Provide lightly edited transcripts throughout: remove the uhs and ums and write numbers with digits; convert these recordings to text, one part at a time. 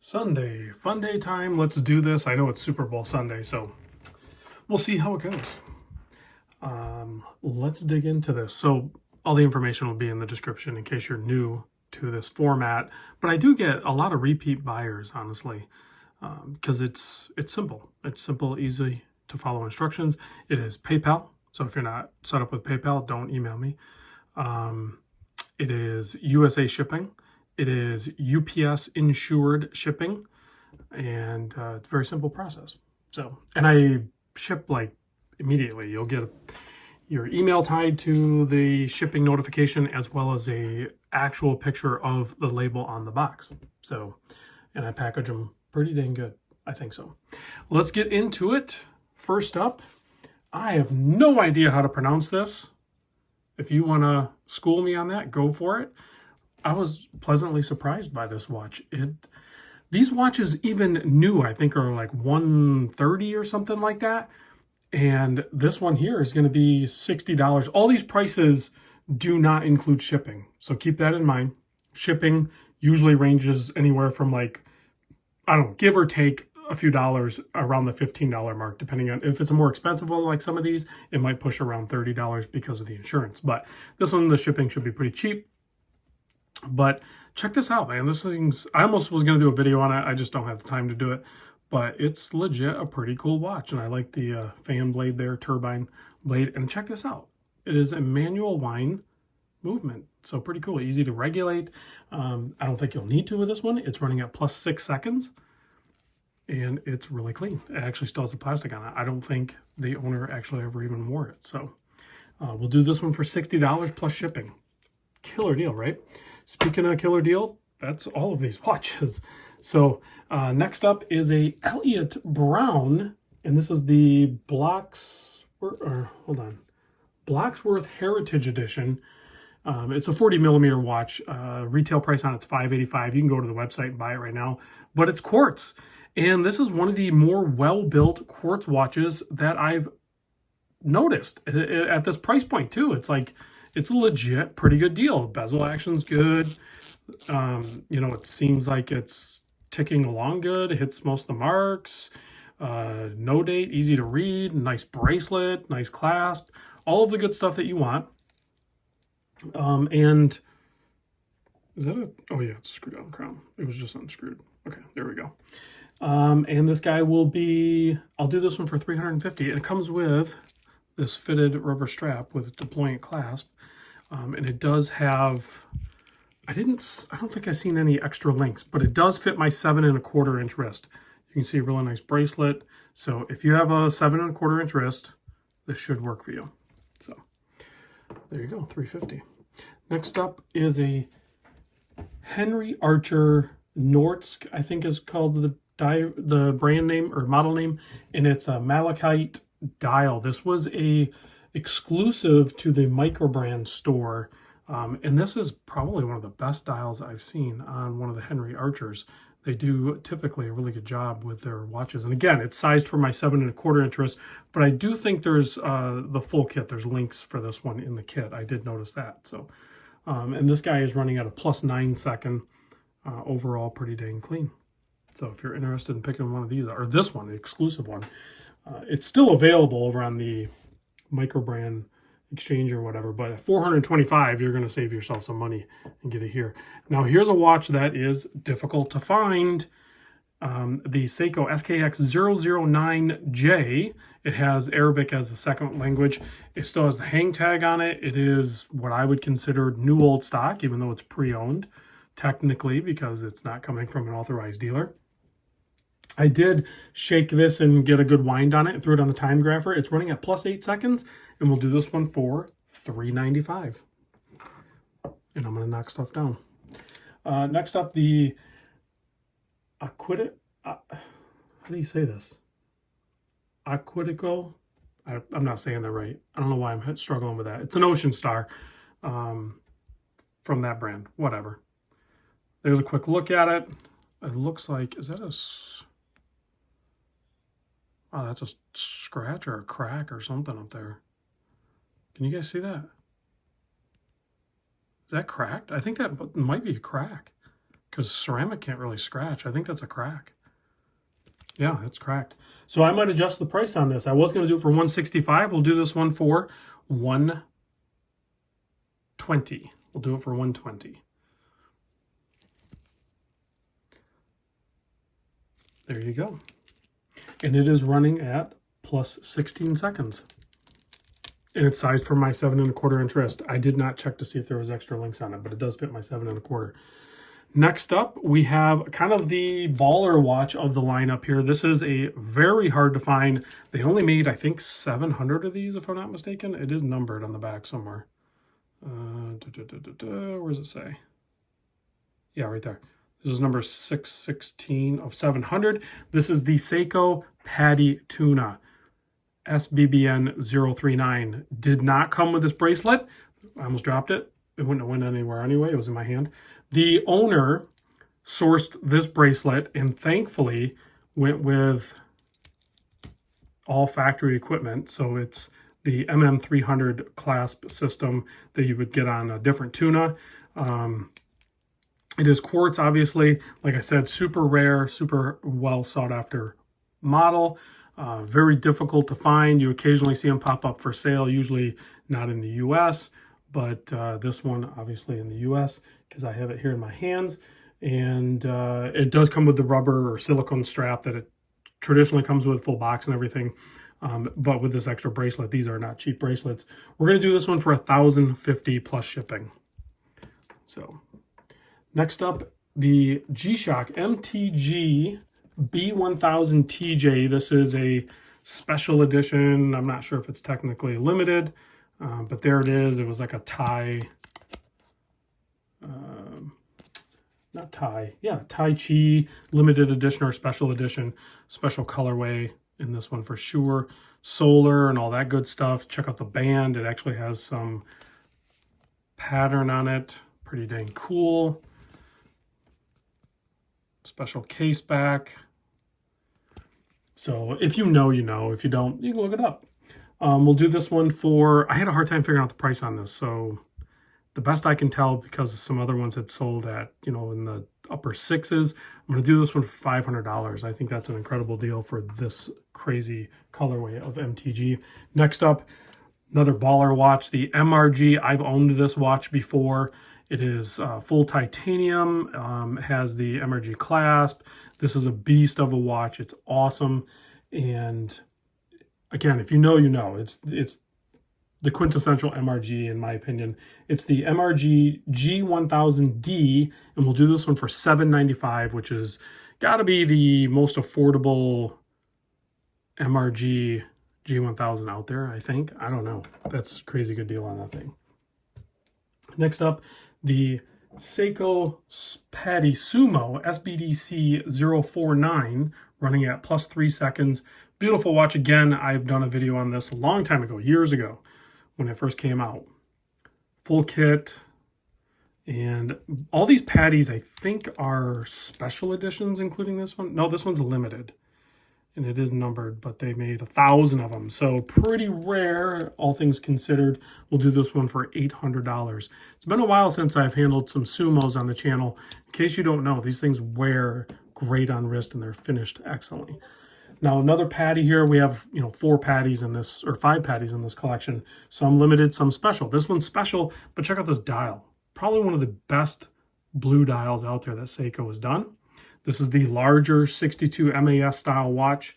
Sunday, fun day time. Let's do this. I know it's Super Bowl Sunday, so we'll see how it goes. Let's dig into this. So all the information will be in the description in case you're new to this format. But I do get a lot of repeat buyers, honestly, because it's simple. It's simple, easy to follow instructions. It is PayPal. So if you're not set up with PayPal, don't email me. It is USA shipping. It is UPS insured shipping, and it's a very simple process. So, and I ship like immediately. You'll get your email tied to the shipping notification as well as a actual picture of the label on the box. So, and I package them pretty dang good. I think so. Let's get into it. First up, I have no idea how to pronounce this. If you want to school me on that, go for it. I was pleasantly surprised by this watch. These watches, even new, I think are like $130 or something like that. And this one here is going to be $60. All these prices do not include shipping. So keep that in mind. Shipping usually ranges anywhere from like, I don't know, give or take a few dollars around the $15 mark, depending on if it's a more expensive one like some of these, it might push around $30 because of the insurance. But this one, the shipping should be pretty cheap. But check this out, man. This thing's, I almost was going to do a video on it. I just don't have the time to do it. But it's legit a pretty cool watch. And I like the fan blade there, turbine blade. And check this out. It is a manual wind movement. So pretty cool. Easy to regulate. I don't think you'll need to with this one. It's running at +6 seconds. And it's really clean. It actually still has the plastic on it. I don't think the owner actually ever even wore it. So we'll do this one for $60 plus shipping. Killer deal, right? Speaking of killer deal, that's all of these watches. So next up is a Elliot Brown, and this is the Bloxworth Heritage Edition. It's a 40 millimeter watch. Retail price on it's $585. You can go to the website and buy it right now, but it's quartz. And this is one of the more well-built quartz watches that I've noticed at this price point too. It's like, it's a legit pretty good deal. Bezel action's good. You know, it seems like it's ticking along good. It hits most of the marks. No date, easy to read, nice bracelet, nice clasp, all of the good stuff that you want. And is that a, oh yeah, it's a screw down crown. It was just unscrewed. Okay, there we go. And this guy will be, I'll do this one for $350. And it comes with this fitted rubber strap with a deployant clasp. And it does have, I don't think I've seen any extra links, but it does fit my 7¼ inch wrist. You can see a really nice bracelet. So if you have a 7¼ inch wrist, this should work for you. So there you go, $350. Next up is a Henry Archer Nortsk, I think is called the brand name or model name, and it's a Malachite dial. This was a exclusive to the microbrand store, and this is probably one of the best dials I've seen on one of the Henry Archers. They do typically a really good job with their watches, and again, it's sized for my 7¼ inch wrist, but I do think there's the full kit. There's links for this one in the kit. I did notice that. So and this guy is running at a +9 second. Overall pretty dang clean. So if you're interested in picking one of these, or this one, the exclusive one, it's still available over on the microbrand exchange or whatever, but at $425 you're going to save yourself some money and get it here. Now here's a watch that is difficult to find. The Seiko SKX11J. It has Arabic as a second language. It still has the hang tag on it. It is what I would consider new old stock, even though it's pre-owned technically because it's not coming from an authorized dealer. I did shake this and get a good wind on it and threw it on the time grapher. It's running at +8 seconds, and we'll do this one for $395. And I'm going to knock stuff down. Next up, the Aquatico. How do you say this? Aquatico. I'm not saying that right. I don't know why I'm struggling with that. It's an Ocean Star from that brand. Whatever. There's a quick look at it. It looks like, is that a... Oh, that's a scratch or a crack or something up there. Can you guys see that? Is that cracked? I think that might be a crack. because ceramic can't really scratch. I think that's a crack. Yeah, it's cracked. So I might adjust the price on this. I was going to do it for $165. We'll do this one for $120. We'll do it for $120. There you go. And it is running at plus 16 seconds. And it's sized for my 7 1/4 inch wrist. I did not check to see if there was extra links on it, but it does fit my 7 1/4. Next up, we have kind of the baller watch of the lineup here. This is a very hard to find. They only made, I think, 700 of these, if I'm not mistaken. It is numbered on the back somewhere. Where does it say? Yeah, right there. This is number 616 of 700. This is the Seiko PADI Tuna SBBN039. Did not come with this bracelet. I almost dropped it. It wouldn't have went anywhere anyway. It was in my hand. The owner sourced this bracelet and thankfully went with all factory equipment. So it's the MM300 clasp system that you would get on a different Tuna. It is quartz, obviously. Like I said, super rare, super well sought after model. Very difficult to find. You occasionally see them pop up for sale, usually not in the US, but this one obviously in the US because I have it here in my hands. And it does come with the rubber or silicone strap that it traditionally comes with, full box and everything. But with this extra bracelet, these are not cheap bracelets. We're going to do this one for $1,050 plus shipping. So next up, the G-Shock MTG B1000 TJ. This is a special edition. I'm not sure if it's technically limited, but there it is. It was like a Tai, not Tai, yeah, Tai Chi limited edition or special edition, special colorway in this one for sure. Solar and all that good stuff. Check out the band. It actually has some pattern on it. Pretty dang cool. Special case back. So if you know, you know. If you don't, you can look it up. We'll do this one for, I had a hard time figuring out the price on this. So the best I can tell, because some other ones had sold at, you know, in the upper sixes, I'm going to do this one for $500. I think that's an incredible deal for this crazy colorway of MTG. Next up, another baller watch, the MRG. I've owned this watch before. It is full titanium, has the MRG clasp. This is a beast of a watch. It's awesome. And again, if you know, you know. It's the quintessential MRG, in my opinion. It's the MRG G1000D, and we'll do this one for $795, which is got to be the most affordable MRG G1000 out there, I think. I don't know. That's a crazy good deal on that thing. Next up, the Seiko PADI Sumo SBDC049, running at plus 3 seconds. Beautiful watch. Again, I've done a video on this a long time ago, years ago, when it first came out. Full kit. And all these PADIs, I think, are special editions, including this one. No, this one's limited. And it is numbered, but they made 1,000 of them. So pretty rare, all things considered. We'll do this one for $800. It's been a while since I've handled some Sumos on the channel. In case you don't know, these things wear great on wrist and they're finished excellently. Now another PADI here. We have, you know, 4 PADIs in this, or 5 PADIs in this collection. Some limited, some special. This one's special, but check out this dial. Probably one of the best blue dials out there that Seiko has done. This is the larger 62 MAS style watch,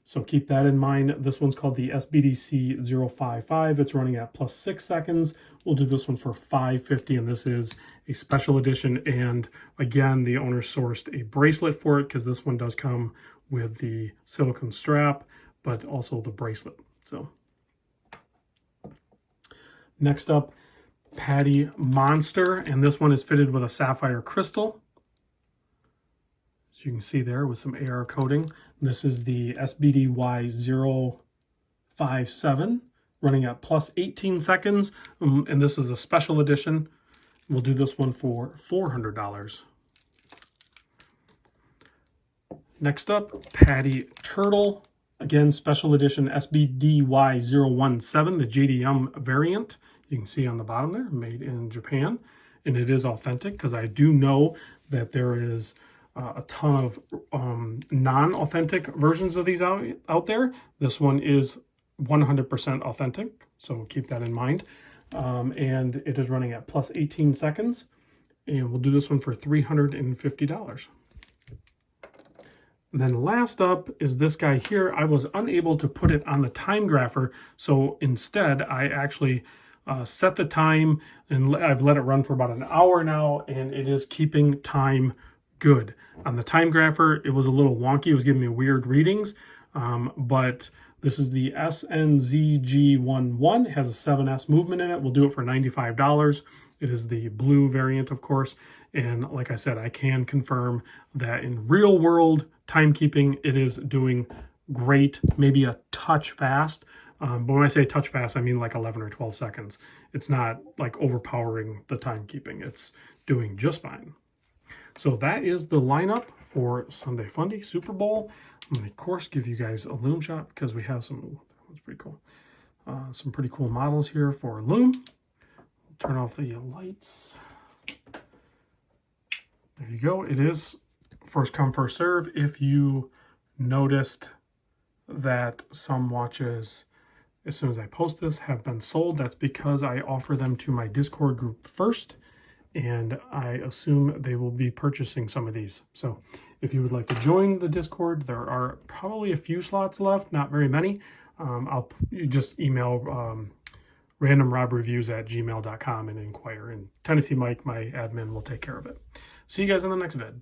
so keep that in mind. This one's called the SBDC055. It's running at plus 6 seconds. We'll do this one for $550, and this is a special edition. And again, the owner sourced a bracelet for it because this one does come with the silicone strap, but also the bracelet. So next up, PADI Monster, and this one is fitted with a sapphire crystal. You can see there with some AR coating. This is the SBDY057, running at plus 18 seconds. And this is a special edition. We'll do this one for $400. Next up, PADI Turtle. Again, special edition SBDY017, the JDM variant. You can see on the bottom there, made in Japan. and it is authentic, because I do know that there is a ton of non-authentic versions of these out there. This one is 100% authentic, so keep that in mind. And it is running at plus 18 seconds, and we'll do this one for $350. And then last up is this guy here. I was unable to put it on the time grapher, so instead I actually set the time, and I've let it run for about an hour now, and it is keeping time good. On the time grapher, it was a little wonky. It was giving me weird readings, but this is the SNZG11. It has a 7S movement in it. We'll do it for $95. It is the blue variant, of course. And like I said, I can confirm that in real world timekeeping, it is doing great, maybe a touch fast. But when I say touch fast, I mean like 11 or 12 seconds. It's not like overpowering the timekeeping. It's doing just fine. So that is the lineup for Sunday Funday Super Bowl. I'm going to, of course, give you guys a Lume shot because we have some, that one's pretty cool. Some pretty cool models here for Lume. Turn off the lights. There you go. It is first come, first serve. If you noticed that some watches, as soon as I post this, have been sold, that's because I offer them to my Discord group first, and I assume they will be purchasing some of these. So if you would like to join the Discord, there are probably a few slots left, not very many. You just email RandomRobReviews@gmail.com and inquire, and Tennessee Mike, my admin, will take care of it. See you guys in the next vid.